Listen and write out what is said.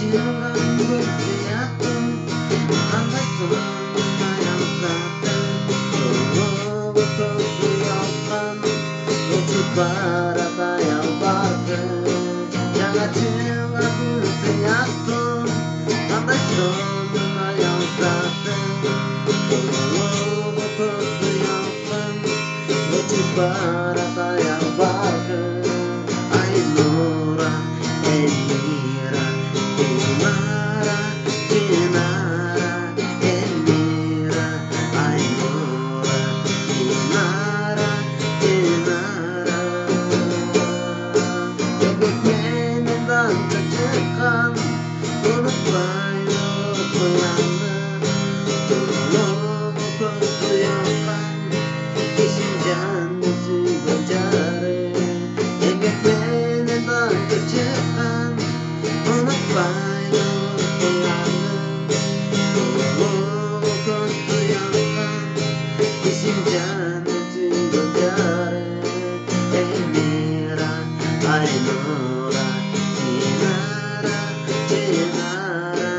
dengan bersiatu sampai semua yang datang berkopiakan lucu para tayang parke jangan dengan bersiatu sampai semua yang datang berkopiakan lucu para tayang parke Ainura Enira Dinara Dinara Enira Ainura Dinara Dinara Bebeknya dan kecekan Turut bayu pelanan Tolong pertuyakan Isi jangan si berjari Bebeknya dan kecekan Turut bayu pelanan Tolong pertuyakan Isi jangan si berjari Enira Ainura Dinara Dinara